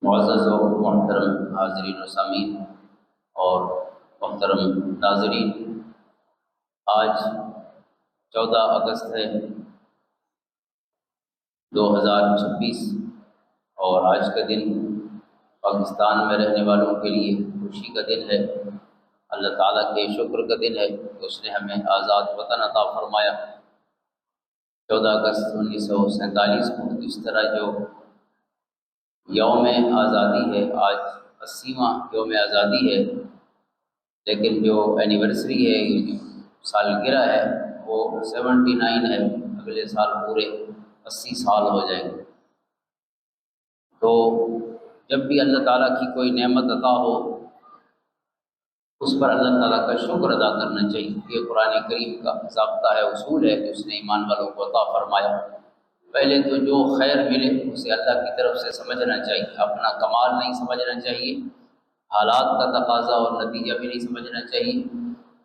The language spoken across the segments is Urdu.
معزز و محترم حاضرین و سامعین اور محترم ناظرین، آج 14 اگست ہے 2026 اور آج کا دن پاکستان میں رہنے والوں کے لیے خوشی کا دن ہے۔ اللہ تعالیٰ کے شکر کا دن ہے کہ اس نے ہمیں آزاد وطن عطا فرمایا۔ 14 اگست 1947 کو اس طرح جو یوم آزادی ہے، آج 80واں یوم آزادی ہے، لیکن جو اینیورسری ہے، سالگرہ ہے، وہ 79 ہے۔ اگلے سال پورے 80 سال ہو جائیں گے۔ تو جب بھی اللہ تعالیٰ کی کوئی نعمت عطا ہو، اس پر اللہ تعالیٰ کا شکر ادا کرنا چاہیے۔ یہ قرآن کریم کا ضابطہ ہے، اصول ہے کہ اس نے ایمان والوں کو عطا فرمایا۔ پہلے تو جو خیر ملے اسے اللہ کی طرف سے سمجھنا چاہیے، اپنا کمال نہیں سمجھنا چاہیے، حالات کا تقاضا اور نتیجہ بھی نہیں سمجھنا چاہیے،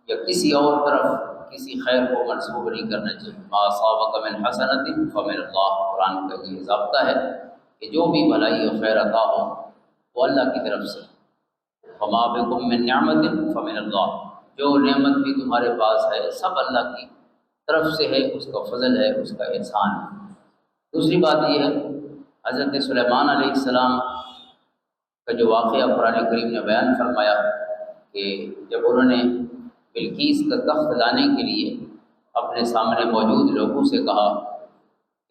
یا کسی اور طرف کسی خیر کو منسوب نہیں کرنا چاہیے۔ ما اصابک من حسنۃ فمن اللہ، قرآن کا یہ ضابطہ ہے کہ جو بھی بھلائی و خیر عطا ہو وہ اللہ کی طرف سے۔ وما بکم من نعمت فمن اللہ، جو نعمت بھی تمہارے پاس ہے سب اللہ کی طرف سے ہے، اس کا فضل ہے، اس کا احسان ہے۔ دوسری بات یہ ہے، حضرت سلیمان علیہ السلام کا جو واقعہ قرآن کریم نے بیان فرمایا کہ جب انہوں نے بلقیس کا تخت لانے کے لیے اپنے سامنے موجود لوگوں سے کہا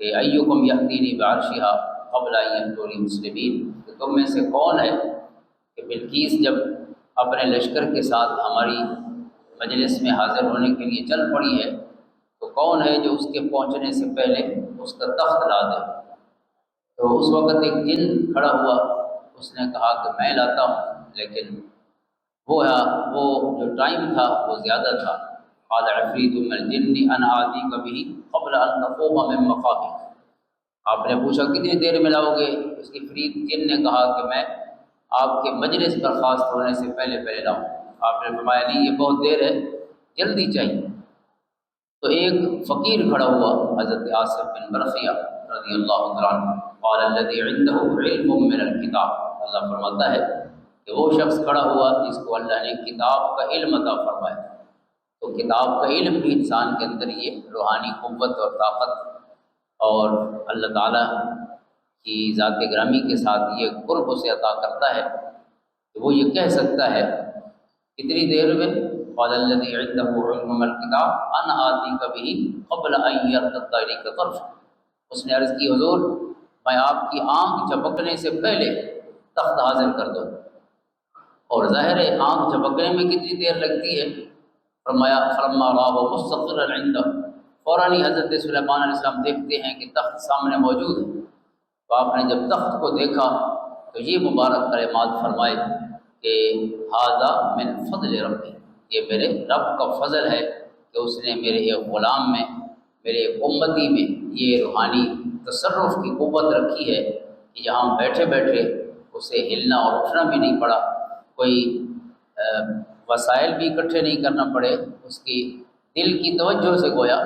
کہ ایکم یأتینی بعرشہا قبل ان یأتونی مسلمین، کہ تم میں سے کون ہے کہ بلقیس جب اپنے لشکر کے ساتھ ہماری مجلس میں حاضر ہونے کے لیے چل پڑی ہے تو کون ہے جو اس کے پہنچنے سے پہلے اس کا تخت لا دے؟ تو اس وقت ایک جن کھڑا ہوا، اس نے کہا کہ میں لاتا ہوں، لیکن وہ جو ٹائم تھا وہ زیادہ تھا۔ قال عفریت من الجن انا آتیک بہ قبل ان تقوم من مقامک، آپ نے پوچھا کتنی دیر میں لاؤ گے؟ اس کی فرید جن نے کہا کہ میں آپ کے مجلس برخاست ہونے سے پہلے لاؤں۔ آپ نے فرمایا نہیں، یہ بہت دیر ہے، جلدی چاہیے۔ تو ایک فقیر کھڑا ہوا، حضرت آصف بن برقیہ رضی اللہ عنہ، قال الذی عنده علم من الکتاب، اللہ فرماتا ہے کہ وہ شخص کھڑا ہوا جس کو اللہ نے کتاب کا علم عطا فرمایا۔ تو کتاب کا علم بھی انسان کے اندر یہ روحانی قوت اور طاقت اور اللہ تعالیٰ کی ذات گرامی کے ساتھ یہ قرب اسے عطا کرتا ہے کہ وہ یہ کہہ سکتا ہے کتنی دیر میں، قال الذی عنده علم من الکتاب انا آتیک بہ قبل ان یرتد الیک طرفک، اس نے عرض کی حضور میں آپ کی آنکھ جھپکنے سے پہلے تخت حاضر کر دوں۔ اور ظاہر ہے آنکھ جھپکنے میں کتنی دیر لگتی ہے؟ فرمایا فلما راہ مستقرا عنده، فوراً ہی حضرت سلیمان علیہ السلام دیکھتے ہیں کہ تخت سامنے موجود ہے۔ تو آپ نے جب تخت کو دیکھا تو یہ مبارک کلمات فرمائے کہ ھذا من فضل ربی، یہ میرے رب کا فضل ہے کہ اس نے میرے ایک غلام میں، میرے ایک امتی میں یہ روحانی تصرف کی قوت رکھی ہے کہ جہاں بیٹھے بیٹھے اسے ہلنا اور اٹھنا بھی نہیں پڑا، کوئی وسائل بھی اکٹھے نہیں کرنا پڑے، اس کی دل کی توجہ سے گویا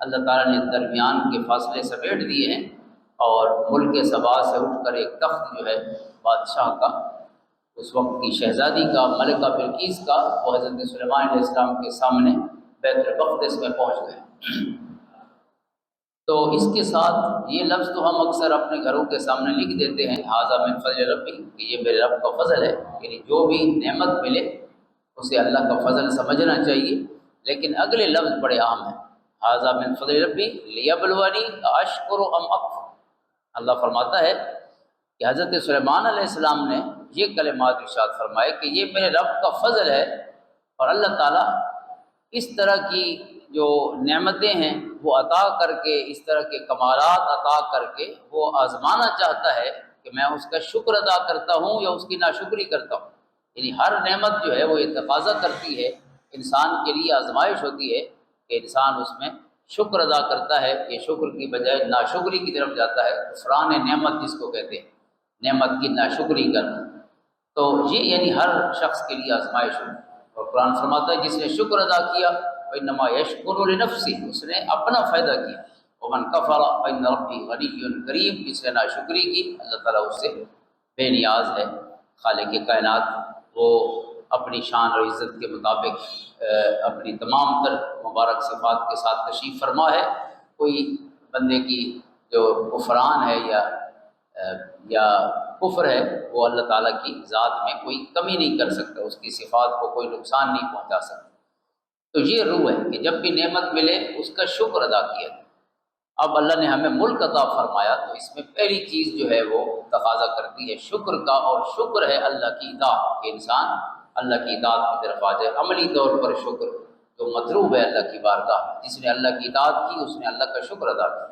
اللہ تعالیٰ نے درمیان کے فاصلے سمیٹ دیے ہیں، اور ملک سبا سے اٹھ کر ایک تخت جو ہے بادشاہ کا، اس وقت کی شہزادی کا، ملکہ بلقیس کا، وہ حضرت سلیمان علیہ السلام کے سامنے بیت المقدس میں پہنچ گئے۔ تو اس کے ساتھ یہ لفظ تو ہم اکثر اپنے گھروں کے سامنے لکھ دیتے ہیں، ھذا من فضل ربی، کہ یہ میرے رب کا فضل ہے، یعنی جو بھی نعمت ملے اسے اللہ کا فضل سمجھنا چاہیے، لیکن اگلے لفظ بڑے عام ہیں، ھذا من فضل ربی لیبلونی اشکر ام اکفر۔ اللہ فرماتا ہے کہ حضرت سلیمان علیہ السلام نے یہ کلمات ارشاد فرمائے کہ یہ میرے رب کا فضل ہے، اور اللہ تعالیٰ اس طرح کی جو نعمتیں ہیں وہ عطا کر کے، اس طرح کے کمالات عطا کر کے وہ آزمانا چاہتا ہے کہ میں اس کا شکر ادا کرتا ہوں یا اس کی ناشکری کرتا ہوں۔ یعنی ہر نعمت جو ہے وہ یہ تقاضا کرتی ہے، انسان کے لیے آزمائش ہوتی ہے کہ انسان اس میں شکر ادا کرتا ہے، یہ شکر کی بجائے ناشکری کی طرف جاتا ہے، کفران نعمت جس کو کہتے ہیں، نعمت کی ناشکری کرنا۔ تو یہ یعنی ہر شخص کے لیے آزمائش ہوتی ہے، اور قرآن فرماتا ہے جس نے شکر ادا کیا فإنما یشکر لنفسہ، اس نے اپنا فائدہ کیا، ومن کفر فإن ربی غنی کریم، جس نے ناشکری کی اللہ تعالیٰ اس سے بے نیاز ہے، خالق کائنات، وہ اپنی شان اور عزت کے مطابق اپنی تمام تر مبارک صفات کے ساتھ تشریف فرما ہے۔ کوئی بندے کی جو کفران ہے یا کفر ہے وہ اللہ تعالیٰ کی ذات میں کوئی کمی نہیں کر سکتا، اس کی صفات کو کوئی نقصان نہیں پہنچا سکتا۔ تو یہ روح ہے کہ جب بھی نعمت ملے اس کا شکر ادا کیا جائے۔ اب اللہ نے ہمیں ملک عطا فرمایا تو اس میں پہلی چیز جو ہے وہ تقاضا کرتی ہے شکر کا، اور شکر ہے اللہ کی اطاعت، کہ انسان اللہ کی اطاعت کی طرف آ جائے۔ عملی طور پر شکر جو مطلوب ہے اللہ کی بارگاہ، جس نے اللہ کی اطاعت کی اس نے اللہ کا شکر ادا کیا۔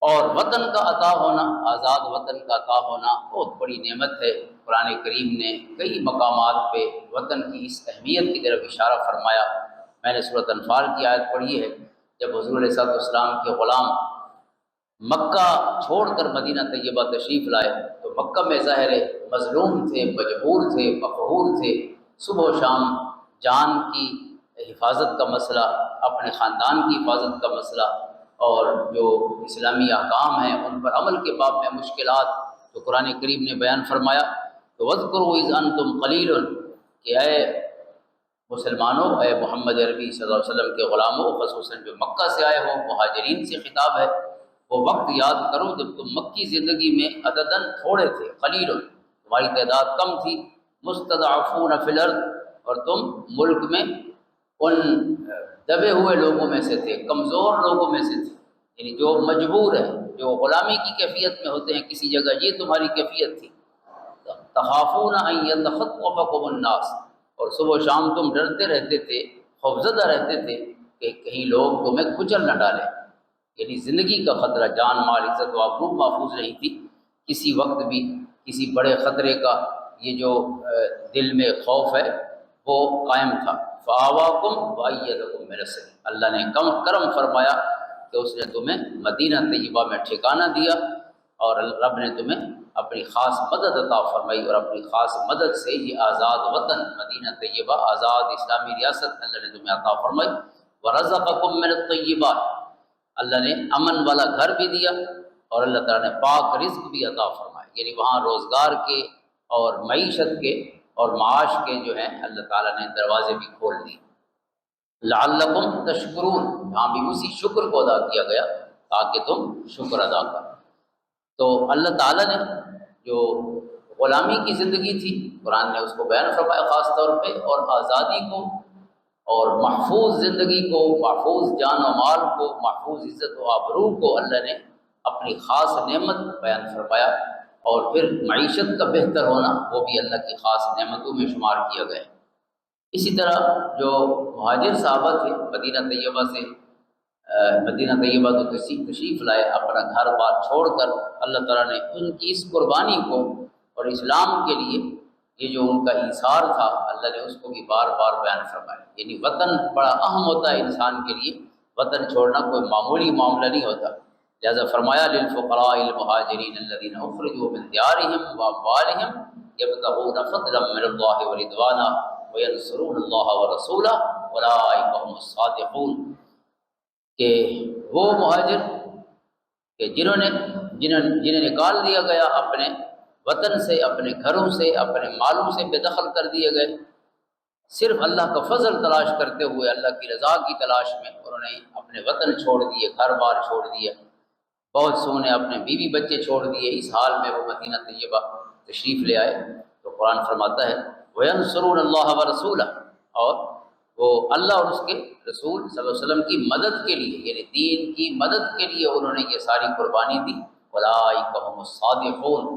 اور وطن کا عطا ہونا، آزاد وطن کا عطا ہونا بہت بڑی نعمت ہے۔ قرآن کریم نے کئی مقامات پہ وطن کی اس اہمیت کی طرف اشارہ فرمایا۔ میں نے سورۃ انفال کی آیت پڑھی ہے، جب حضور علیہ السلام کے غلام مکہ چھوڑ کر مدینہ طیبہ تشریف لائے تو مکہ میں ظاہر مظلوم تھے، مجبور تھے، مقہور تھے، صبح و شام جان کی حفاظت کا مسئلہ، اپنے خاندان کی حفاظت کا مسئلہ، اور جو اسلامی احکام ہیں ان پر عمل کے باب میں مشکلات، تو قرآن کریم نے بیان فرمایا تو وَاذْكُرُوا إِذْ أَنْتُمْ قَلِيلٌ، کہ اے مسلمانوں، اے محمد عربی صلی اللہ علیہ وسلم کے غلاموں، خصوصاً جو مکہ سے آئے ہو، مہاجرین سے خطاب ہے، وہ وقت یاد کرو جب تم مکی زندگی میں عدداً تھوڑے تھے، قلیل، تمہاری تعداد کم تھی، مستضعفون فی الارض، اور تم ملک میں ان دبے ہوئے لوگوں میں سے تھے، کمزور لوگوں میں سے تھے، یعنی جو مجبور ہے، جو غلامی کی کیفیت میں ہوتے ہیں کسی جگہ، یہ تمہاری کیفیت تھی۔ تخافون ان یتخطفکم الناس، اور صبح و شام تم ڈرتے رہتے تھے، خوفزدہ رہتے تھے کہ کہیں لوگ تمہیں کچل نہ ڈالیں، یعنی زندگی کا خطرہ، جان مال عزت و آبرو محفوظ نہیں تھی، کسی وقت بھی کسی بڑے خطرے کا یہ جو دل میں خوف ہے وہ قائم تھا۔ فآواکم وأیدکم بنصرہ، اللہ نے کرم فرمایا کہ اس نے تمہیں مدینہ طیبہ میں ٹھکانہ دیا، اور رب نے تمہیں اپنی خاص مدد عطا فرمائی، اور اپنی خاص مدد سے یہ آزاد وطن مدینہ طیبہ، آزاد اسلامی ریاست اللہ نے تمہیں عطا فرمائی۔ ورزقکم من الطیبات، اللہ نے امن والا گھر بھی دیا، اور اللہ تعالیٰ نے پاک رزق بھی عطا فرمائے، یعنی وہاں روزگار کے اور معیشت کے اور معاش کے جو ہیں اللہ تعالیٰ نے دروازے بھی کھول دیے۔ لعلکم تشکرون، یہاں بھی اسی شکر کو ادا کیا گیا تاکہ تم شکر ادا کرو۔ تو اللہ تعالیٰ نے جو غلامی کی زندگی تھی قرآن نے اس کو بیان فرمایا خاص طور پہ، اور آزادی کو اور محفوظ زندگی کو، محفوظ جان و مال کو، محفوظ عزت و آبرو کو اللہ نے اپنی خاص نعمت بیان فرمایا، اور پھر معیشت کا بہتر ہونا وہ بھی اللہ کی خاص نعمتوں میں شمار کیا گیا۔ اسی طرح جو مہاجر صحابہ تھے مدینہ طیبہ سے، مدینہ طیبہ تو تشریف لائے اپنا گھر بار چھوڑ کر، اللہ تعالیٰ نے ان کی اس قربانی کو اور اسلام کے لیے یہ جو ان کا ایثار تھا اللہ نے اس کو بھی بار بار بیان فرمایا۔ یعنی وطن بڑا اہم ہوتا ہے انسان کے لیے، وطن چھوڑنا کوئی معمولی معاملہ نہیں ہوتا، لہذا فرمایا للفقراء المہاجرین الذین اخرجوا من دیارہم واموالہم یبتغون فضلا من اللہ ورضوانا وینصرون اللہ ورسولہ اولئک هم الصادقون، کہ وہ مہاجر کہ جنہیں نکال دیا گیا اپنے وطن سے، اپنے گھروں سے، اپنے مالوں سے بے دخل کر دیے گئے، صرف اللہ کا فضل تلاش کرتے ہوئے، اللہ کی رضا کی تلاش میں انہوں نے اپنے وطن چھوڑ دیے، گھر بار چھوڑ دیے، بہت سو نے اپنے بیوی بچے چھوڑ دیے، اس حال میں وہ مدینہ طیبہ تشریف لے آئے۔ تو قرآن فرماتا ہے وَيَنْصُرُونَ اللَّهَ وَرَسُولَهُ، اور وہ اللہ اور اس کے رسول صلی اللہ علیہ وسلم کی مدد کے لیے، یعنی دین کی مدد کے لیے انہوں نے یہ ساری قربانی دی۔ اولئک هم الصادقون،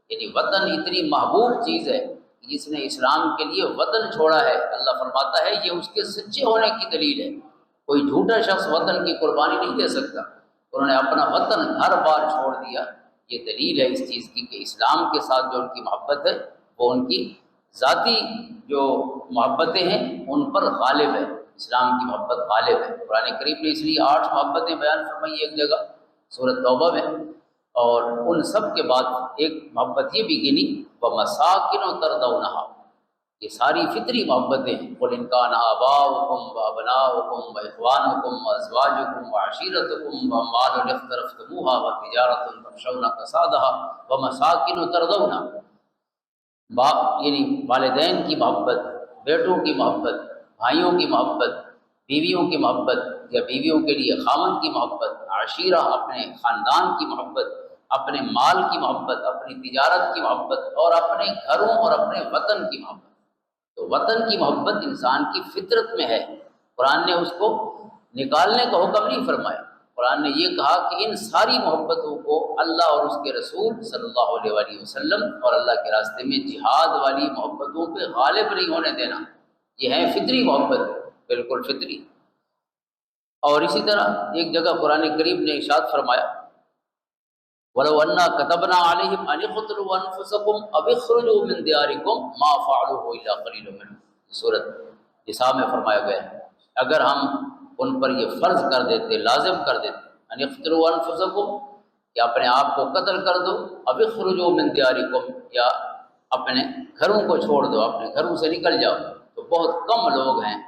یعنی وطن اتنی محبوب چیز ہے کہ جس نے اسلام کے لیے وطن چھوڑا ہے، اللہ فرماتا ہے یہ اس کے سچے ہونے کی دلیل ہے۔ کوئی جھوٹا شخص وطن کی قربانی نہیں دے سکتا، انہوں نے اپنا وطن گھر بار چھوڑ دیا، یہ دلیل ہے اس چیز کی کہ اسلام کے ساتھ جو ان کی محبت ہے وہ ان کی ذاتی جو محبتیں ہیں ان پر غالب ہے، اسلام کی محبت غالب ہے۔ قرآن کریم نے اس لیے 8 محبتیں بیان فرمائی ایک جگہ سورۃ توبہ میں، اور ان سب کے بعد ایک محبت یہ بھی گنی وَمَسَاكِنُ تَرْضَوْنَهَا، یہ ساری فطری محبتیں ہیں۔ قل ان کان آباؤکم وابناؤکم واخوانکم وازواجکم وعشیرتکم واموال اقترفتموها وتجارۃ تخشون کسادها ومساکن ترضونها، یعنی والدین کی محبت، بیٹوں کی محبت، بھائیوں کی محبت، بیویوں کی محبت یا بیویوں کے لیے خامن کی محبت، عشیرہ اپنے خاندان کی محبت، اپنے مال کی محبت، اپنی تجارت کی محبت، اور اپنے گھروں اور اپنے وطن کی محبت۔ تو وطن کی محبت انسان کی فطرت میں ہے، قرآن نے اس کو نکالنے کا حکم نہیں فرمایا۔ قرآن نے یہ کہا کہ ان ساری محبتوں کو اللہ اور اس کے رسول صلی اللہ علیہ وآلہ وسلم اور اللہ کے راستے میں جہاد والی محبتوں پہ غالب نہیں ہونے دینا۔ یہ ہے فطری محبت، بالکل فطری۔ اور اسی طرح ایک جگہ قرآن کریم نے ارشاد فرمایا وَلَوْ أَنَّا كَتَبْنَا عَلَيْهِمْ أَنِ اقْتُلُوا أَنفُسَكُمْ أَوِ اخْرُجُوا مِنْ دِيَارِكُمْ مَا فَعَلُوهُ إِلَّا قَلِيلٌ مِّنْهُمْ، سورۃ نساء میں فرمایا گیا ہے اگر ہم ان پر یہ فرض کر دیتے، لازم کر دیتے، أَنِ اقْتُلُوا أَنفُسَكُمْ کہ اپنے آپ کو قتل کر دو، أَوِ اخْرُجُوا مِنْ دِيَارِكُمْ یا اپنے گھروں کو چھوڑ دو، اپنے گھروں سے نکل جاؤ، تو بہت کم لوگ ہیں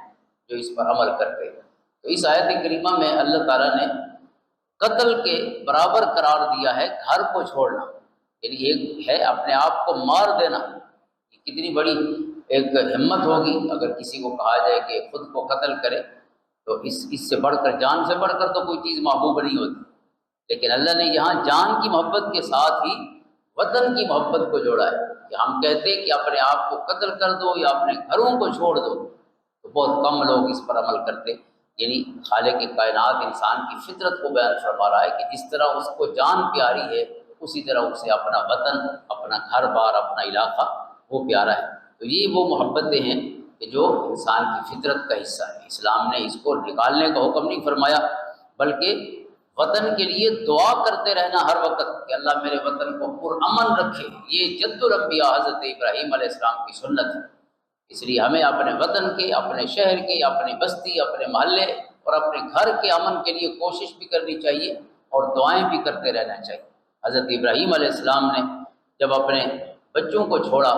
جو اس پر عمل کرتے ہیں۔ تو اس آیت کریمہ میں اللہ تعالیٰ نے قتل کے برابر قرار دیا ہے گھر کو چھوڑنا، یعنی ایک ہے اپنے آپ کو مار دینا۔ یہ کتنی بڑی ایک ہمت ہوگی اگر کسی کو کہا جائے کہ خود کو قتل کرے، تو اس سے بڑھ کر، جان سے بڑھ کر تو کوئی چیز محبوب نہیں ہوتی، لیکن اللہ نے یہاں جان کی محبت کے ساتھ ہی وطن کی محبت کو جوڑا ہے کہ ہم کہتے ہیں کہ اپنے آپ کو قتل کر دو یا اپنے گھروں کو چھوڑ دو، تو بہت کم لوگ اس پر عمل کرتے۔ یعنی خالق کائنات انسان کی فطرت کو بیان فرما رہا ہے کہ جس طرح اس کو جان پیاری ہے، اسی طرح اسے اپنا وطن، اپنا گھر بار، اپنا علاقہ وہ پیارا ہے۔ تو یہ وہ محبتیں ہیں کہ جو انسان کی فطرت کا حصہ ہے۔ اسلام نے اس کو نکالنے کا حکم نہیں فرمایا، بلکہ وطن کے لیے دعا کرتے رہنا ہر وقت کہ اللہ میرے وطن کو پرامن رکھے۔ یہ جد الانبیاء حضرت ابراہیم علیہ السلام کی سنت ہے۔ اس لیے ہمیں اپنے وطن کے، اپنے شہر کے، اپنی بستی، اپنے محلے اور اپنے گھر کے امن کے لیے کوشش بھی کرنی چاہیے اور دعائیں بھی کرتے رہنا چاہیے۔ حضرت ابراہیم علیہ السلام نے جب اپنے بچوں کو چھوڑا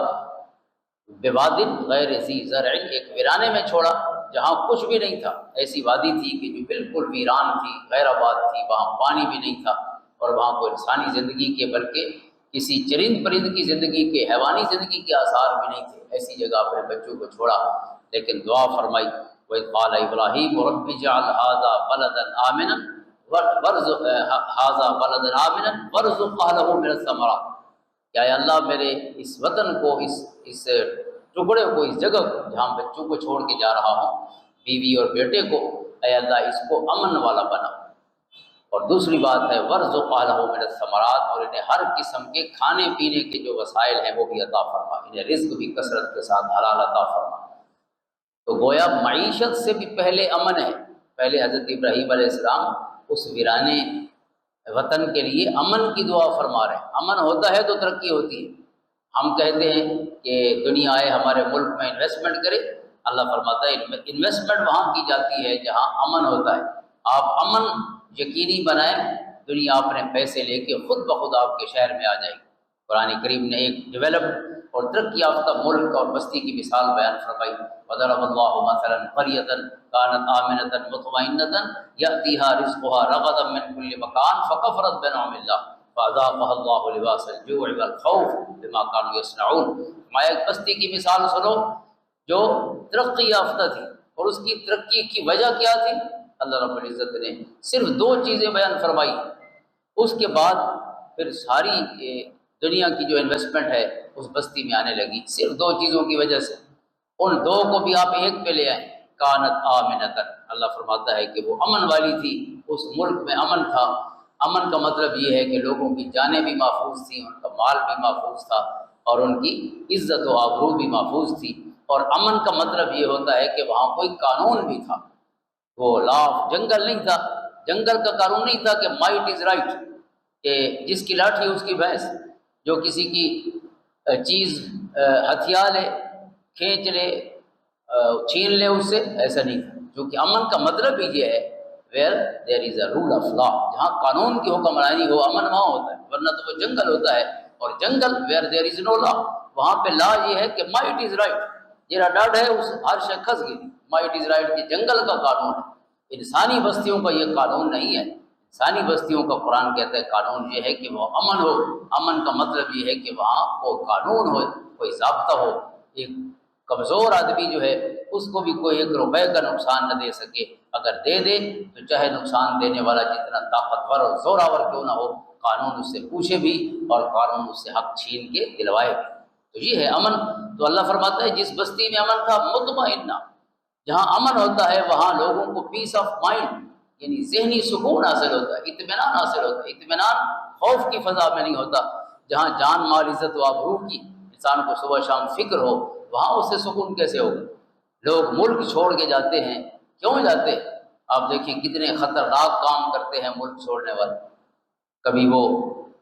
بواد غیر ذی زرع، ایک ویرانے میں چھوڑا جہاں کچھ بھی نہیں تھا، ایسی وادی تھی کہ جو بالکل ویران تھی، غیر آباد تھی، وہاں پانی بھی نہیں تھا اور وہاں کوئی انسانی زندگی کے بلکہ کسی چرند پرند کی زندگی کے، حیوانی زندگی کے آثار بھی نہیں تھے، ایسی جگہ اپنے بچوں کو چھوڑا، لیکن دعا فرمائی وَإِذْ قَالَ إِبْرَاهِيمُ رَبِّ اجْعَلْ هَٰذَا بَلَدًا آمِنًا وَارْزُقْ أَهْلَهُ مِنَ الثَّمَرَاتِ، کہ اے اللہ میرے اس وطن کو، اس ٹکڑے کو، اس جگہ کو جہاں بچوں کو چھوڑ کے جا رہا ہوں، بیوی اور بیٹے کو، اے اللہ اس کو امن والا بنا۔ اور دوسری بات ہے وَارْزُقْ أَهْلَهُ مِنَ الثَّمَرَاتِ، اور انہیں ہر قسم کے کھانے پینے کے جو وسائل ہیں وہ بھی عطا فرما، انہیں رزق بھی کثرت کے ساتھ حلال عطا فرما۔ تو گویا معیشت سے بھی پہلے امن ہے۔ پہلے حضرت ابراہیم علیہ السلام اس ویرانے وطن کے لیے امن کی دعا فرما رہے ہیں۔ امن ہوتا ہے تو ترقی ہوتی ہے۔ ہم کہتے ہیں کہ دنیا آئے ہمارے ملک میں انویسٹمنٹ کرے، اللہ فرماتا ہے انویسٹمنٹ وہاں کی جاتی ہے جہاں امن ہوتا ہے۔ آپ امن یقینی بنائیں، دنیا اپنے پیسے لے کے خود بخود آپ کے شہر میں آ جائے گی۔ قرآن کریم نے ایک ڈیولپڈ اور ترقی یافتہ ملک اور بستی کی مثال بیان فرمائی وَضَرَبَ اللَّهُ مَثَلًا قَرْيَةً كَانَتْ آمِنَةً مُطْمَئِنَّةً يَأْتِيهَا رِزْقُهَا رَغَدًا مِّن كُلِّ مَكَانٍ فَكَفَرَتْ بِأَنْعُمِ اللَّهِ فَأَذَاقَهَا اللَّهُ لِبَاسَ الْجُوعِ وَالْخَوْفِ بِمَا كَانُوا يَصْنَعُونَ۔ ایک بستی کی مثال سنو جو ترقی یافتہ تھی، اور اس کی ترقی کی وجہ کیا تھی؟ اللہ رب العزت نے صرف دو چیزیں بیان فرمائی، اس کے بعد پھر ساری دنیا کی جو انویسٹمنٹ ہے اس بستی میں آنے لگی، صرف دو چیزوں کی وجہ سے۔ ان دو کو بھی آپ ایک پہ لے آئیں، کانت آمنۃ، اللہ فرماتا ہے کہ وہ امن والی تھی، اس ملک میں امن تھا۔ امن کا مطلب یہ ہے کہ لوگوں کی جانیں بھی محفوظ تھیں، ان کا مال بھی محفوظ تھا، اور ان کی عزت و آبرو بھی محفوظ تھی۔ اور امن کا مطلب یہ ہوتا ہے کہ وہاں کوئی قانون بھی تھا، وہ لا، جنگل نہیں تھا، جنگل کا قانون نہیں تھا کہ مائٹ از رائٹ، کہ جس کی لاٹھی اس کی بھینس، جو کسی کی چیز ہتھیا لے، کھینچ لے، چھین لے اس سے، ایسا نہیں تھا۔ کیونکہ امن کا مطلب ہی یہ ہے where there is a rule of law, جہاں قانون کی حکمرانی ہو امن وہاں ہوتا ہے، ورنہ تو وہ جنگل ہوتا ہے، اور جنگل ویئر دیر از نو لا، وہاں پہ لا یہ ہے کہ مائٹ از رائٹ، جہاں ڈاڈ ہے اس ہر شے کھس گئی مائٹ از رائٹ کے جنگل کا قانون ہے، انسانی بستیوں کا یہ قانون نہیں ہے۔ انسانی بستیوں کا قرآن کہتا ہے قانون یہ ہے کہ وہ امن ہو۔ امن کا مطلب یہ ہے کہ وہاں کوئی قانون ہو، کوئی ضابطہ ہو، ایک کمزور آدمی جو ہے اس کو بھی کوئی 1 روپے کا نقصان نہ دے سکے، اگر دے دے تو چاہے نقصان دینے والا جتنا طاقتور اور زوراور کیوں نہ ہو، قانون اس سے پوچھے بھی اور قانون اس سے حق چھین کے دلوائے بھی۔ تو یہ ہے امن۔ تو اللہ فرماتا ہے جس بستی میں امن تھا مطمئنہ، جہاں امن ہوتا ہے وہاں لوگوں کو پیس آف مائنڈ یعنی ذہنی سکون حاصل ہوتا ہے، اطمینان حاصل ہوتا ہے۔ اطمینان خوف کی فضا میں نہیں ہوتا، جہاں جان مال عزت و آبرو کی انسان کو صبح شام فکر ہو وہاں اسے سکون کیسے ہوگا؟ لوگ ملک چھوڑ کے جاتے ہیں، کیوں جاتے ہیں؟ آپ دیکھیں کتنے خطرناک کام کرتے ہیں ملک چھوڑنے والے۔ کبھی وہ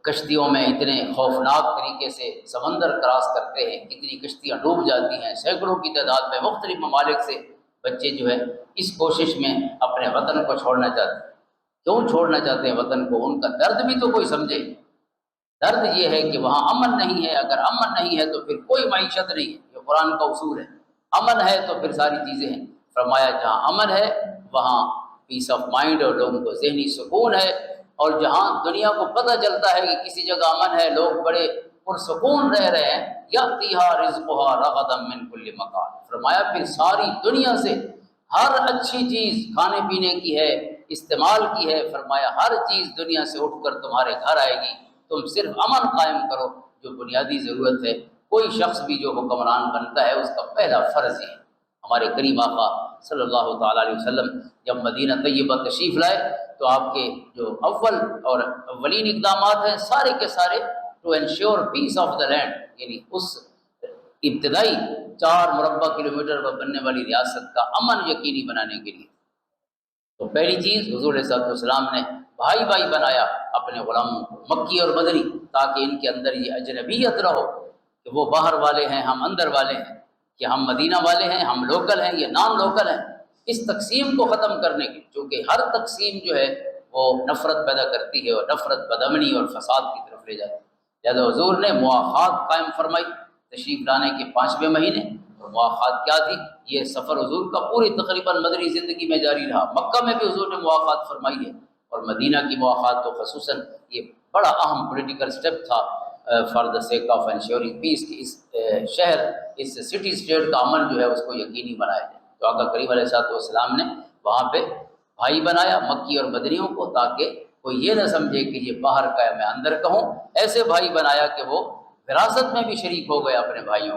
کشتیوں میں اتنے خوفناک طریقے سے سمندر کراس کرتے ہیں، کتنی کشتیاں ڈوب جاتی ہیں، سینکڑوں کی تعداد میں مختلف ممالک سے بچے جو ہے اس کوشش میں اپنے وطن کو چھوڑنا چاہتے ہیں۔ کیوں چھوڑنا چاہتے ہیں وطن کو؟ ان کا درد بھی تو کوئی سمجھے۔ درد یہ ہے کہ وہاں امن نہیں ہے، اگر امن نہیں ہے تو پھر کوئی معیشت نہیں ہے، یہ قرآن کا اصول ہے۔ امن ہے تو پھر ساری چیزیں ہیں۔ فرمایا جہاں امن ہے وہاں پیس آف مائنڈ اور لوگوں کو ذہنی سکون ہے، اور جہاں دنیا کو پتہ چلتا ہے کہ کسی جگہ امن ہے، لوگ بڑے پرسکون رہ رہے ہیں، یاتیھا رزقھا رغدا من کل مکان، فرمایا پھر ساری دنیا سے ہر اچھی چیز کھانے پینے کی ہے، استعمال کی ہے، فرمایا ہر چیز دنیا سے اٹھ کر تمہارے گھر آئے گی، تم صرف امن قائم کرو جو بنیادی ضرورت ہے۔ کوئی شخص بھی جو حکمران بنتا ہے اس کا پہلا فرض ہے۔ ہمارے کریم آقا صلی اللہ تعالیٰ علیہ وسلم جب مدینہ طیبہ تشریف لائے تو آپ کے جو اول اور اولین اقدامات ہیں سارے کے سارے to ensure peace of the land, یعنی اس ابتدائی 4 مربع کلومیٹر پر بننے والی ریاست کا امن یقینی بنانے کے لیے۔ تو پہلی چیز حضور صلی اللہ علیہ وسلم نے بھائی بھائی بنایا اپنے غلاموں کو، مکی اور مدنی، تاکہ ان کے اندر یہ اجنبیت نہ ہو کہ وہ باہر والے ہیں ہم اندر والے ہیں، کہ ہم مدینہ والے ہیں ہم لوکل ہیں یہ نان لوکل ہیں۔ اس تقسیم کو ختم کرنے کی، چونکہ ہر تقسیم جو ہے وہ نفرت پیدا کرتی ہے اور نفرت بدامنی اور فساد کی طرف لے جاتی ہے۔ لہٰذا حضور نے مواخات قائم فرمائی تشریف لانے کے 5ویں مہینے، اور مواخات کیا تھی؟ یہ سفر حضور کا پوری تقریباً مدنی زندگی میں جاری رہا۔ مکہ میں بھی حضور نے مواخات فرمائی ہے، اور مدینہ کی مواخات تو خصوصاً یہ بڑا اہم پولیٹیکل سٹیپ تھا for the sake of ensuring peace, کہ اس شہر اس سٹی اسٹیٹ کا امن جو ہے اس کو یقینی بنایا جائے۔ تو آقا کریم علیہ السلام نے وہاں پہ بھائی بنایا مکی اور مدنیوں کو، تاکہ کوئی یہ نہ سمجھے کہ یہ باہر کا ہے میں اندر کا ہوں۔ ایسے بھائی بنایا کہ وہ وراثت میں بھی شریک ہو گئے اپنے بھائیوں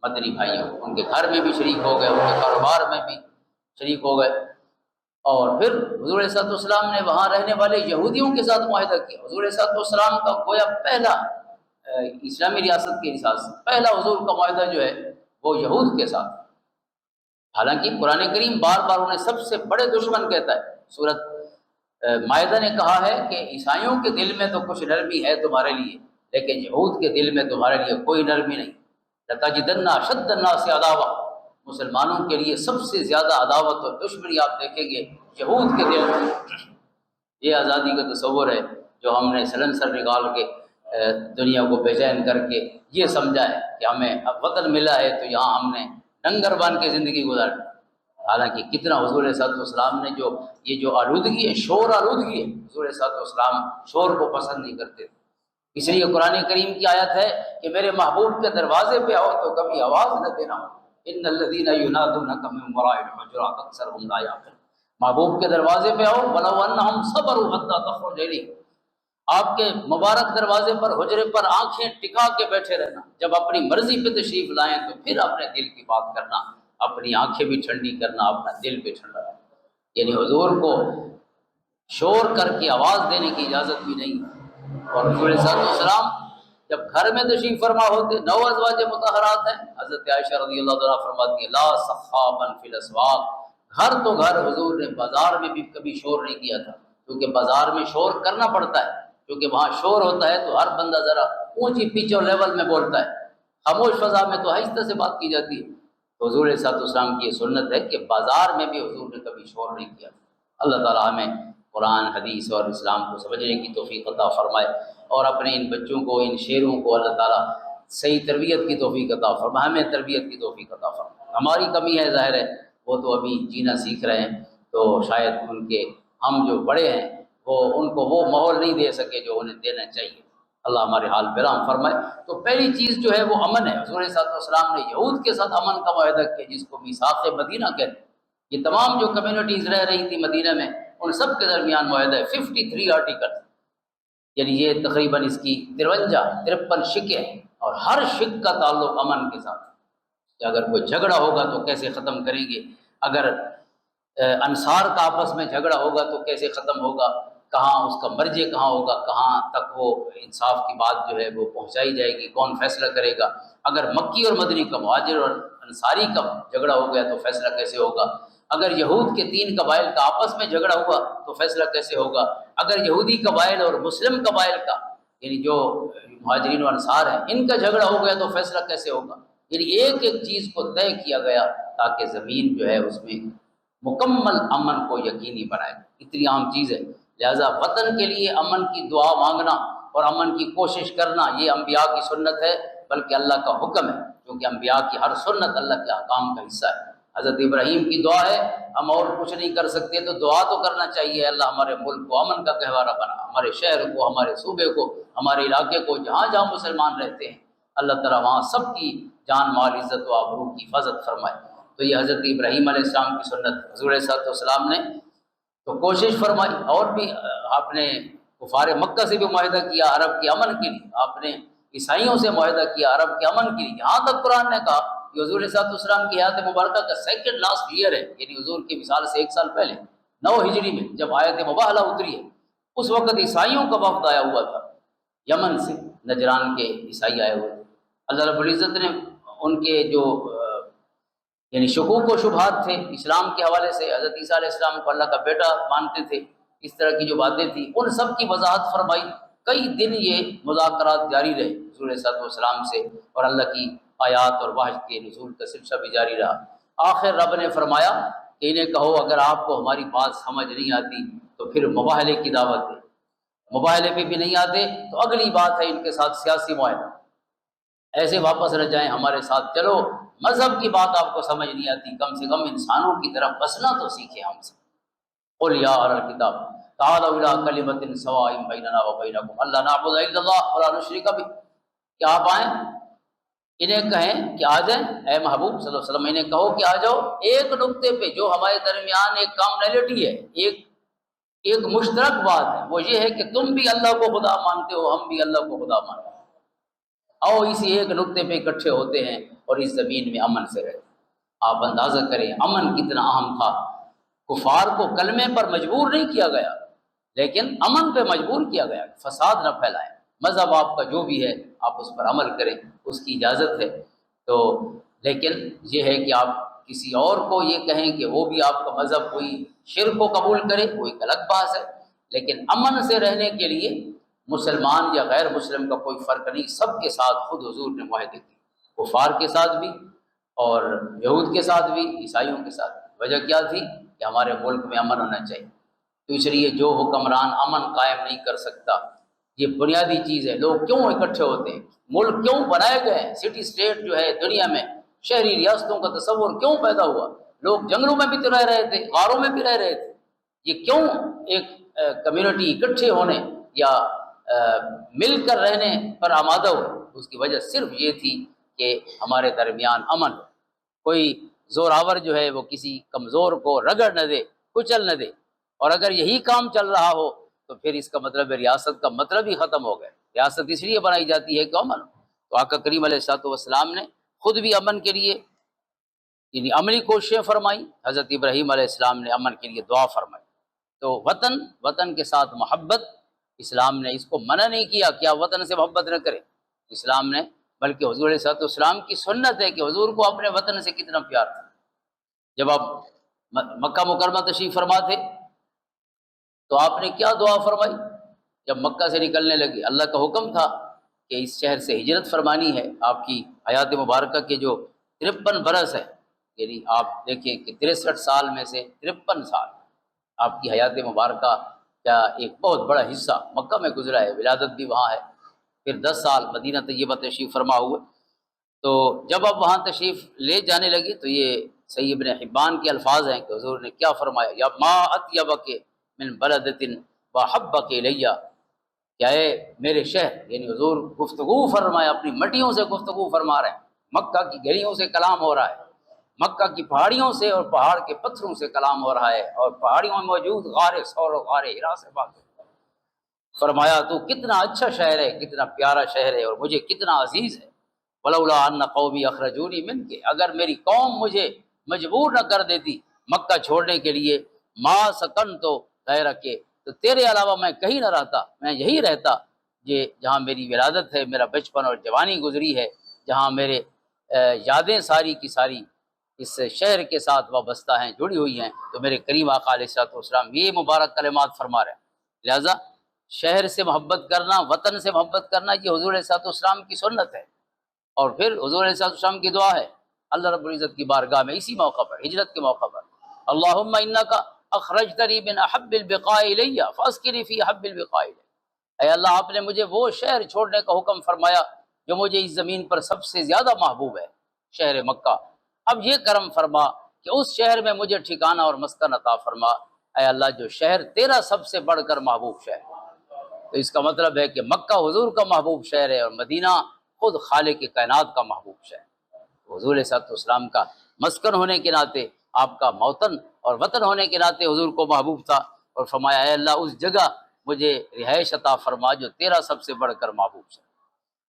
مدنی بھائیوں، ان کے گھر میں بھی شریک ہو گئے، ان کے کاروبار میں بھی شریک ہو گئے۔ اور پھر حضور صلی اللہ علیہ وسلم نے وہاں رہنے والے یہودیوں کے ساتھ معاہدہ کیا۔ حضور صلی اللہ علیہ وسلم کا گویا پہلا اسلامی ریاست کے حساب سے پہلا حضور کا معاہدہ جو ہے وہ یہود کے ساتھ، حالانکہ قرآن کریم بار بار انہیں سب سے بڑے دشمن کہتا ہے۔ سورۃ مائدہ نے کہا ہے کہ عیسائیوں کے دل میں تو کچھ نرمی ہے تمہارے لیے، لیکن یہود کے دل میں تمہارے لیے کوئی نرمی نہیں۔ لَتَجِدَنَّ أَشَدَّ النَّاسِ عَدَاوَةً، مسلمانوں کے لیے سب سے زیادہ عداوت اور دشمنی آپ دیکھیں گے یہود کے دل میں۔ یہ آزادی کا تصور ہے جو ہم نے سلنسر نکال کے دنیا کو بے چین کر کے یہ سمجھا ہے کہ ہمیں اب وطن ملا ہے تو یہاں ہم نے ڈنگر بن کے زندگی گزاری۔ حالانکہ کتنا حضور صلی اللہ علیہ وسلم نے جو آلودگی ہے، شور آلودگی ہے، حضور صلی اللہ علیہ وسلم شور کو پسند نہیں کرتے تھے۔ اس لیے قرآن کریم کی آیت ہے کہ میرے محبوب کے دروازے پہ آؤ تو کبھی آواز نہ دینا، ان الذین ینادونک من وراء الحجرات اکثرهم لا یعقلون، محبوب کے دروازے پہ آؤ ولو انہم صبروا حتی تخرج الیہم، آپ کے مبارک دروازے پر حجرے پر آنکھیں ٹکا کے بیٹھے رہنا، جب اپنی مرضی پہ تشریف لائیں تو پھر اپنے دل کی بات کرنا، اپنی آنکھیں بھی ٹھنڈی کرنا، اپنا دل بھی ٹھنڈا رکھنا۔ یعنی حضور کو شور کر کے آواز دینے کی اجازت بھی نہیں۔ اور حضور صلی اللہ علیہ وسلم جب گھر میں تشریف فرما ہوتے 9 ازواج مطہرات ہیں، حضرت عائشہ رضی اللہ عنہا فرماتی ہے لا صخابا فی الاسواق، گھر تو گھر حضور نے بازار میں بھی کبھی شور نہیں کیا تھا، کیونکہ بازار میں شور کرنا پڑتا ہے، کیونکہ وہاں شور ہوتا ہے تو ہر بندہ ذرا اونچی پچ اور لیول میں بولتا ہے، خاموش فضا میں تو آہستہ سے بات کی جاتی ہے۔ تو حضور صلی اللہ علیہ وسلم کی یہ سنت ہے کہ بازار میں بھی حضور نے کبھی شور نہیں کیا۔ اللہ تعالیٰ ہمیں قرآن حدیث اور اسلام کو سمجھنے کی توفیق عطا فرمائے، اور اپنے ان بچوں کو ان شعروں کو اللہ تعالیٰ صحیح تربیت کی توفیق عطا فرما، ہمیں تربیت کی توفیق عطا فرما۔ ہماری کمی ہے ظاہر ہے، وہ تو ابھی جینا سیکھ رہے ہیں، تو شاید ان کے ہم جو بڑے ہیں وہ ان کو وہ ماحول نہیں دے سکے جو انہیں دینا چاہیے۔ اللہ ہمارے حال پہ رحم فرمائے۔ تو پہلی چیز جو ہے وہ امن ہے۔ حضور صلی اللہ علیہ وسلم نے یہود کے ساتھ امن کا معاہدہ کیا، جس کو میثاق مدینہ کہتے ہیں۔ یہ تمام جو کمیونٹیز رہ رہی تھی مدینہ میں، ان سب کے درمیان معاہدہ ہے، 53 آرٹیکل، یعنی یہ تقریباً اس کی 53 شکیں ہیں، اور ہر شک کا تعلق امن کے ساتھ، کہ اگر کوئی جھگڑا ہوگا تو کیسے ختم کریں گے، اگر انصار کا آپس میں جھگڑا ہوگا تو کیسے ختم ہوگا، کہاں اس کا مرجع کہاں ہوگا، کہاں تک وہ انصاف کی بات جو ہے وہ پہنچائی جائے گی، کون فیصلہ کرے گا، اگر مکی اور مدنی کا، مہاجر اور انصاری کا جھگڑا ہو گیا تو فیصلہ کیسے ہوگا، اگر یہود کے 3 قبائل کا آپس میں جھگڑا ہوا تو فیصلہ کیسے ہوگا، اگر یہودی قبائل اور مسلم قبائل کا، یعنی جو مہاجرین و انصار ہیں، ان کا جھگڑا ہو گیا تو فیصلہ کیسے ہوگا۔ یعنی ایک ایک چیز کو طے کیا گیا تاکہ زمین جو ہے اس میں مکمل امن کو یقینی بنائے۔ اتنی اہم چیز ہے، لہذا وطن کے لیے امن کی دعا مانگنا اور امن کی کوشش کرنا یہ انبیاء کی سنت ہے، بلکہ اللہ کا حکم ہے، کیونکہ انبیاء کی ہر سنت اللہ کے احکام کا حصہ ہے۔ حضرت ابراہیم کی دعا ہے، ہم اور کچھ نہیں کر سکتے تو دعا تو کرنا چاہیے، اللہ ہمارے ملک کو امن کا گہوارہ بنا، ہمارے شہر کو، ہمارے صوبے کو، ہمارے علاقے کو، جہاں جہاں مسلمان رہتے ہیں، اللہ تعالیٰ وہاں سب کی جان مال عزت و آبرو کی حفاظت فرمائے۔ تو یہ حضرت ابراہیم علیہ السلام کی سنت، حضور صلی اللہ علیہ وسلم نے تو کوشش فرمائی، اور بھی آپ نے کفار مکہ سے بھی معاہدہ کیا عرب کے امن کے لیے، آپ نے عیسائیوں سے معاہدہ کیا عرب کے امن کے لیے، یہاں تک قرآن نے کہا کہ حضور صلی اللہ علیہ وسلم کی حیات مبارکہ کا سیکنڈ لاسٹ ایئر ہے، یعنی حضور کی مثال سے 1 سال پہلے 9 ہجری میں جب آیت مباہلہ اتری ہے، اس وقت عیسائیوں کا وفد آیا ہوا تھا، یمن سے نجران کے عیسائی آئے ہوئے تھے۔ اللہ رب العزت نے ان کے جو یعنی شکوک و شبہات تھے اسلام کے حوالے سے، حضرت عیسیٰ علیہ السلام کو اللہ کا بیٹا مانتے تھے، اس طرح کی جو باتیں تھیں، ان سب کی وضاحت فرمائی۔ کئی دن یہ مذاکرات جاری رہے حضور صلی اللہ علیہ وسلم سے، اور اللہ کی آیات اور وحی کے نزول کا سلسلہ بھی جاری رہا۔ آخر رب نے فرمایا کہ انہیں کہو اگر آپ کو ہماری بات سمجھ نہیں آتی تو پھر مباہلے کی دعوت دیں، مباہلے پہ بھی نہیں آتے تو اگلی بات ہے ان کے ساتھ سیاسی معاہدہ، ایسے واپس رہ جائیں ہمارے ساتھ، چلو مذہب کی بات آپ کو سمجھ نہیں آتی، کم سے کم انسانوں کی طرف بسنا تو سیکھیں ہم سے۔ قل یا اہل الکتاب تعالوا الی کلمۃ سواء بیننا وبینکم الا نعبد الا اللہ ولا نشرک بہ، کہ آپ آئیں، انہیں کہیں کہ آ جائیں، اے محبوب صلی اللہ علیہ وسلم انہیں کہو کہ آ جاؤ ایک نقطے پہ جو ہمارے درمیان ایک کامنلٹی ہے، ایک مشترک بات ہے، وہ یہ ہے کہ تم بھی اللہ کو خدا مانتے ہو، ہم بھی اللہ کو خدا مانتے ہیں، آؤ اسی ایک نقطے پہ اکٹھے ہوتے ہیں اور اس زمین میں امن سے رہتے ہیں۔ آپ اندازہ کریں امن کتنا اہم تھا، کفار کو کلمے پر مجبور نہیں کیا گیا لیکن امن پہ مجبور کیا گیا، فساد نہ پھیلائیں، مذہب آپ کا جو بھی ہے آپ اس پر عمل کریں، اس کی اجازت ہے، تو لیکن یہ ہے کہ آپ کسی اور کو یہ کہیں کہ وہ بھی آپ کا مذہب کوئی شرک کو قبول کرے، وہ ایک الگ بات ہے، لیکن امن سے رہنے کے لیے مسلمان یا غیر مسلم کا کوئی فرق نہیں، سب کے ساتھ خود حضور نے معاہدے کی، کفار کے ساتھ بھی اور یہود کے ساتھ بھی، عیسائیوں کے ساتھ بھی۔ وجہ کیا تھی کہ ہمارے ملک میں امن ہونا چاہیے، تو اس لیے جو حکمران امن قائم نہیں کر سکتا، یہ بنیادی چیز ہے، لوگ کیوں اکٹھے ہوتے ہیں، ملک کیوں بنائے گئے ہیں، سٹی سٹیٹ جو ہے دنیا میں شہری ریاستوں کا تصور کیوں پیدا ہوا، لوگ جنگلوں میں بھی تو رہ رہے تھے، غاروں میں بھی رہ رہے تھے، یہ کیوں ایک کمیونٹی اکٹھے ہونے یا مل کر رہنے پر آمادہ ہو، اس کی وجہ صرف یہ تھی کہ ہمارے درمیان امن ہو، کوئی زوراور جو ہے وہ کسی کمزور کو رگڑ نہ دے، کچل نہ دے، اور اگر یہی کام چل رہا ہو تو پھر اس کا مطلب ہے ریاست کا مطلب ہی ختم ہو گیا، ریاست اس لیے بنائی جاتی ہے کہ امن ہو۔ تو آقا کریم علیہ الصلوۃ والسلام نے خود بھی امن کے لیے یعنی عملی کوششیں فرمائی، حضرت ابراہیم علیہ السلام نے امن کے لیے دعا فرمائی۔ تو وطن کے ساتھ محبت، اسلام نے اس کو منع نہیں کیا کہ آپ وطن سے محبت نہ کریں، اسلام نے بلکہ حضور علیہ الصلوۃ والسلام کی سنت ہے کہ حضور کو اپنے وطن سے کتنا پیار تھا۔ جب آپ مکہ مکرمہ تشریف فرما تھے تو آپ نے کیا دعا فرمائی؟ جب مکہ سے نکلنے لگے، اللہ کا حکم تھا کہ اس شہر سے ہجرت فرمانی ہے، آپ کی حیات مبارکہ کے جو 53 برس ہے، یعنی آپ دیکھیں کہ 63 سال میں سے 53 سال آپ کی حیات مبارکہ کا ایک بہت بڑا حصہ مکہ میں گزرا ہے، ولادت بھی وہاں ہے، پھر 10 سال مدینہ طیبہ تشریف فرما ہوئے۔ تو جب اب وہاں تشریف لے جانے لگے تو یہ صحیح ابن حبان کے الفاظ ہیں کہ حضور نے کیا فرمایا، یا ما اطیبک من بلدۃ وحبک الیہ، کیا ہے میرے شہر، یعنی حضور گفتگو فرمایا، اپنی مٹیوں سے گفتگو فرما رہے ہیں، مکہ کی گلیوں سے کلام ہو رہا ہے، مکہ کی پہاڑیوں سے اور پہاڑ کے پتھروں سے کلام ہو رہا ہے، اور پہاڑیوں میں موجود غار ثور و غار ہرا سے بات ہے۔ فرمایا تو کتنا اچھا شہر ہے، کتنا پیارا شہر ہے، اور مجھے کتنا عزیز ہے۔ ولولا ان قومی اخرجونی من کے، اگر میری قوم مجھے مجبور نہ کر دیتی مکہ چھوڑنے کے لیے، ما سکن تو غیر کے، تو تیرے علاوہ میں کہیں نہ رہتا، میں یہی رہتا یہ جہاں میری ولادت ہے، میرا بچپن اور جوانی گزری ہے، جہاں میرے یادیں ساری کی ساری اس شہر کے ساتھ وابستہ ہیں، جڑی ہوئی ہیں۔ تو میرے کریم آقا علیہ الصلوۃ والسلام یہ مبارک کلمات فرما رہے ہیں۔ لہٰذا شہر سے محبت کرنا، وطن سے محبت کرنا، یہ حضور علیہ الصلوۃ والسلام کی سنت ہے۔ اور پھر حضور علیہ الصلوۃ والسلام کی دعا ہے اللہ رب العزت کی بارگاہ میں اسی موقع پر، ہجرت کے موقع پر، اللہم انک اخرجتنی من احب البقاء الی فاسکنی فی احب البقاء الی، اے اللہ آپ نے مجھے وہ شہر چھوڑنے کا حکم فرمایا جو مجھے اس زمین پر سب سے زیادہ محبوب ہے، شہر مکہ۔ اب یہ کرم فرما کہ اس شہر میں مجھے ٹھکانہ اور مسکن عطا فرما، اے اللہ جو شہر تیرا سب سے بڑھ کر محبوب شہر۔ تو اس کا مطلب ہے کہ مکہ حضور کا محبوب شہر ہے، اور مدینہ خود خالق کائنات کا محبوب شہر۔ حضور علیہ الصلوۃ والسلام کا مسکن ہونے کے ناطے، آپ کا موطن اور وطن ہونے کے ناطے حضور کو محبوب تھا، اور فرمایا اے اللہ اس جگہ مجھے رہائش عطا فرما جو تیرا سب سے بڑھ کر محبوب ہے۔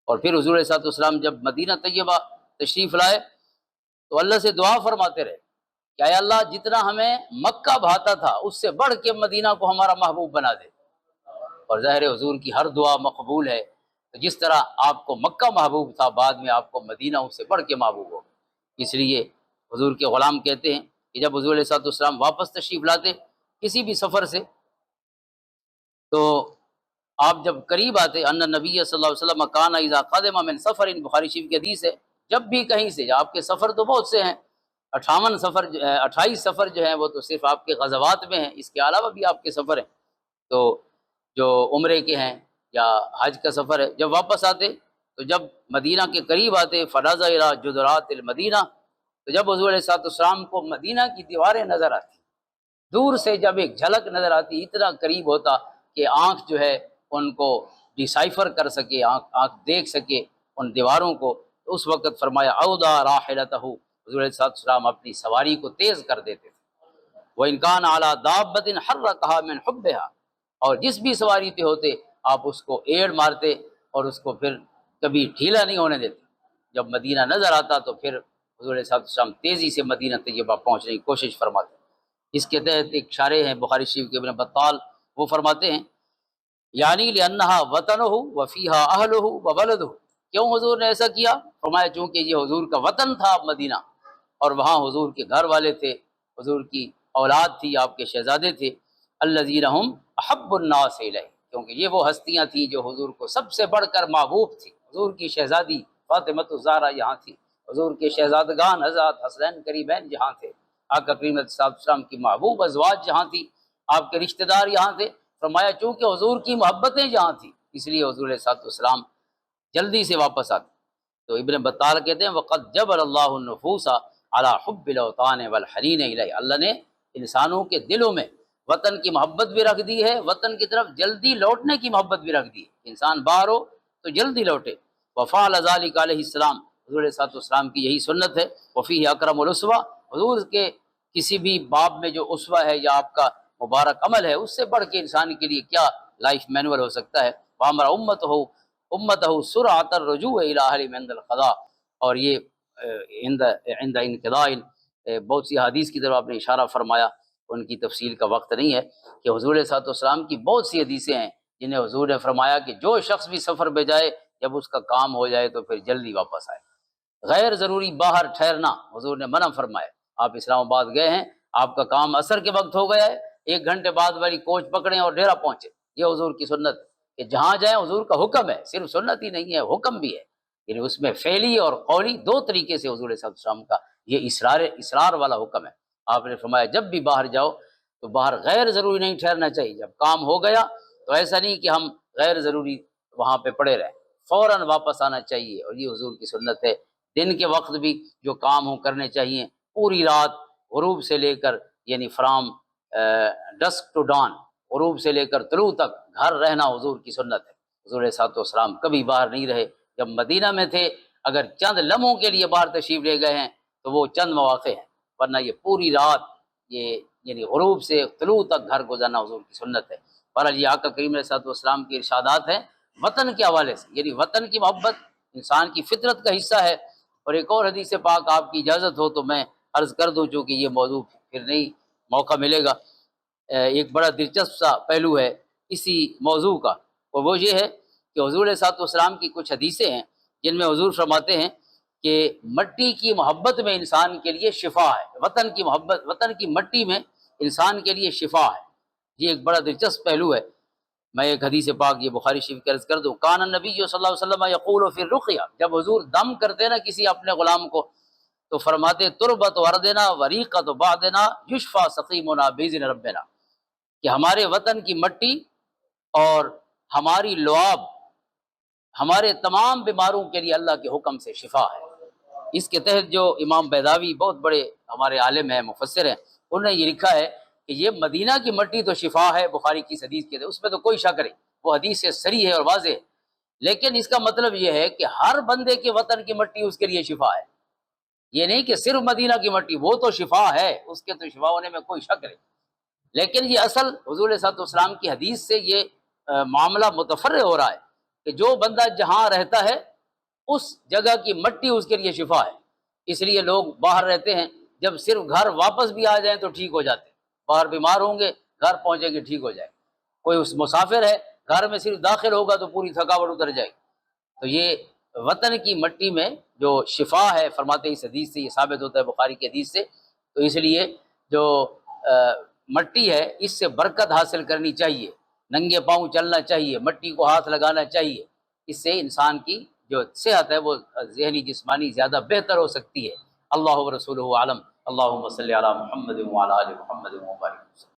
اور پھر حضور علیہ الصلوۃ والسلام جب مدینہ طیبہ تشریف لائے تو اللہ سے دعا فرماتے رہے کہ اے اللہ جتنا ہمیں مکہ بھاتا تھا اس سے بڑھ کے مدینہ کو ہمارا محبوب بنا دے۔ اور ظاہر حضور کی ہر دعا مقبول ہے، تو جس طرح آپ کو مکہ محبوب تھا، بعد میں آپ کو مدینہ اس سے بڑھ کے محبوب ہو۔ اس لیے حضور کے غلام کہتے ہیں کہ جب حضور علیہ الصلوۃ والسلام واپس تشریف لاتے کسی بھی سفر سے، تو آپ جب قریب آتے، ان نبی صلی اللہ علیہ وسلم کان اذا قدم من سفر، بخاری شریف کی حدیث ہے، جب بھی کہیں سے، آپ کے سفر تو بہت سے ہیں، 28 سفر جو ہیں وہ تو صرف آپ کے غزوات میں ہیں، اس کے علاوہ بھی آپ کے سفر ہیں، تو جو عمرے کے ہیں یا حج کا سفر ہے، جب واپس آتے تو جب مدینہ کے قریب آتے فنظر الی جدرات المدینہ، تو جب حضور علیہ الصلوۃ والسلام کو مدینہ کی دیواریں نظر آتی، دور سے جب ایک جھلک نظر آتی، اتنا قریب ہوتا کہ آنکھ جو ہے ان کو ڈیسائفر کر سکے، آنکھ دیکھ سکے ان دیواروں کو، تو اس وقت فرمایا اودا راحلتہ، حضور علیہ الصلوۃ والسلام اپنی سواری کو تیز کر دیتے تھے، وَإِنْ كَانَ عَلَىٰ دَابَّةٍ حَرَّكَهَا مِنْ حُبِّهَا، اور جس بھی سواری پہ ہوتے آپ اس کو ایڑ مارتے اور اس کو پھر کبھی ڈھیلا نہیں ہونے دیتے۔ جب مدینہ نظر آتا تو پھر حضور علیہ السلام تیزی سے مدینہ طیبہ پہنچنے کی کوشش فرماتے۔ اس کے تحت ایک شارح ہیں بخاری شریف کے ابن بطال، وہ فرماتے ہیں یعنی لأنها وطنہ وفیہا اہلہ وبلدہ، کیوں حضور نے ایسا کیا؟ فرمایا چونکہ یہ حضور کا وطن تھا مدینہ، اور وہاں حضور کے گھر والے تھے، حضور کی اولاد تھی، آپ کے شہزادے تھے، الذین هم احب الناس الیہ، کیونکہ یہ وہ ہستیاں تھیں جو حضور کو سب سے بڑھ کر محبوب تھی۔ حضور کی شہزادی فاطمۃ الزہرا یہاں تھی، حضور کے شہزادگان حضرات حسنین قریبین جہاں تھے، آقا کریم صلی اللہ علیہ وسلم کی محبوب ازواج جہاں تھی، آپ کے رشتہ دار یہاں تھے۔ فرمایا چونکہ حضور کی محبتیں جہاں تھیں اس لیے حضور علیہ السلام جلدی سے واپس آتے۔ تو ابن بطال کہتے ہیں وقد جبل اللہ النفوس علی حب الاوطان والحنین الیہ، اللہ نے انسانوں کے دلوں میں وطن کی محبت بھی رکھ دی ہے، وطن کی طرف جلدی لوٹنے کی محبت بھی رکھ دی ہے، انسان باہر ہو تو جلدی لوٹے۔ وفعل ذلک علیہ السلام، حضور علیہ السلام کی یہی سنت ہے۔ وفیہ اکرم الاسوہ، حضور کے کسی بھی باب میں جو اسوہ ہے یا آپ کا مبارک عمل ہے، اس سے بڑھ کے انسان کے لیے کیا لائف مینول ہو سکتا ہے۔ وامر امتہ سرعۃ الرجوع الی اہلہم عند القضاء، اور یہ عند انقضاء، بہت سی حدیث کی طرف آپ نے اشارہ فرمایا، ان کی تفصیل کا وقت نہیں ہے کہ حضور علیہ السلام کی بہت سی حدیثیں ہیں جنہیں حضور نے فرمایا کہ جو شخص بھی سفر پہ جائے جب اس کا کام ہو جائے تو پھر جلدی واپس آئے۔ غیر ضروری باہر ٹھہرنا حضور نے منع فرمایا۔ آپ اسلام آباد گئے ہیں، آپ کا کام عصر کے وقت ہو گیا ہے، 1 گھنٹے بعد والی کوچ پکڑیں اور ڈیرا پہنچے، یہ حضور کی سنت کہ جہاں جائیں حضور کا حکم ہے، صرف سنت ہی نہیں ہے حکم بھی ہے، یعنی اس میں فعلی اور قولی دو طریقے سے حضور صلی اللہ علیہ وسلم کا یہ اصرار والا حکم ہے۔ آپ نے فرمایا جب بھی باہر جاؤ تو باہر غیر ضروری نہیں ٹھہرنا چاہیے، جب کام ہو گیا تو ایسا نہیں کہ ہم غیر ضروری وہاں پہ پڑے رہیں۔ فوراً واپس آنا چاہیے، اور یہ حضور کی سنت ہے۔ دن کے وقت بھی جو کام ہوں کرنے چاہیے، پوری رات غروب سے لے کر، یعنی فرام ڈسک ٹو ڈان، غروب سے لے کر طلوع تک گھر رہنا حضور کی سنت ہے۔ حضور علیہ الصلوۃ والسلام کبھی باہر نہیں رہے، جب مدینہ میں تھے اگر چند لمحوں کے لیے باہر تشریف لے گئے ہیں تو وہ چند مواقع ہیں، ورنہ یہ پوری رات، یہ یعنی غروب سے طلوع تک گھر گزارنا حضور کی سنت ہے۔ بہرحال یہ آقا کریم علیہ الصلوۃ والسلام کے ارشادات ہیں وطن کے حوالے سے، یعنی وطن کی محبت انسان کی فطرت کا حصہ ہے۔ اور ایک اور حدیث پاک آپ کی اجازت ہو تو میں عرض کر دوں، چونکہ یہ موضوع پھر نہیں موقع ملے گا۔ ایک بڑا دلچسپ سا پہلو ہے اسی موضوع کا، اور وہ یہ ہے کہ حضور علیہ الصلوۃ والسلام کی کچھ حدیثیں ہیں جن میں حضور فرماتے ہیں کہ مٹی کی محبت میں انسان کے لیے شفا ہے، وطن کی محبت، وطن کی مٹی میں انسان کے لیے شفا ہے۔ یہ ایک بڑا دلچسپ پہلو ہے۔ میں ایک حدیث پاک یہ بخاری شریف کی عرض کر دوں، کان النبی صلی اللہ علیہ وسلم یقول فی الرقیہ، جب حضور دم کرتے نا کسی اپنے غلام کو تو فرماتے تربت وردنا وریقت بعدنا یشفا سقیمنا باذن ربنا، کہ ہمارے وطن کی مٹی اور ہماری لعاب ہمارے تمام بیماروں کے لیے اللہ کے حکم سے شفا ہے۔ اس کے تحت جو امام بیضاوی بہت بڑے ہمارے عالم ہیں، مفسر ہیں، انہوں نے یہ لکھا ہے کہ یہ مدینہ کی مٹی تو شفا ہے، بخاری کی حدیث کے تحت اس میں تو کوئی شک نہیں، وہ حدیث سے صریح ہے اور واضح ہے، لیکن اس کا مطلب یہ ہے کہ ہر بندے کے وطن کی مٹی اس کے لیے شفا ہے، یہ نہیں کہ صرف مدینہ کی مٹی، وہ تو شفا ہے، اس کے تو شفا ہونے میں کوئی شک نہیں، لیکن یہ اصل حضور صلی اللہ علیہ وسلم کی حدیث سے یہ معاملہ متفرع ہو رہا ہے کہ جو بندہ جہاں رہتا ہے اس جگہ کی مٹی اس کے لیے شفا ہے۔ اس لیے لوگ باہر رہتے ہیں، جب صرف گھر واپس بھی آ جائیں تو ٹھیک ہو جاتے ہیں، باہر بیمار ہوں گے گھر پہنچے گے ٹھیک ہو جائے، کوئی اس مسافر ہے گھر میں صرف داخل ہوگا تو پوری تھکاوٹ اتر جائے گی۔ تو یہ وطن کی مٹی میں جو شفا ہے، فرماتے اس حدیث سے یہ ثابت ہوتا ہے، بخاری کی حدیث سے، تو اس لیے جو مٹی ہے اس سے برکت حاصل کرنی چاہیے، ننگے پاؤں چلنا چاہیے، مٹی کو ہاتھ لگانا چاہیے، اس سے انسان کی جو صحت ہے وہ ذہنی جسمانی زیادہ بہتر ہو سکتی ہے۔ اللہ و رسولہ عالم، اللہم صلی علی محمد وعلی آل محمد وبارک وسلم۔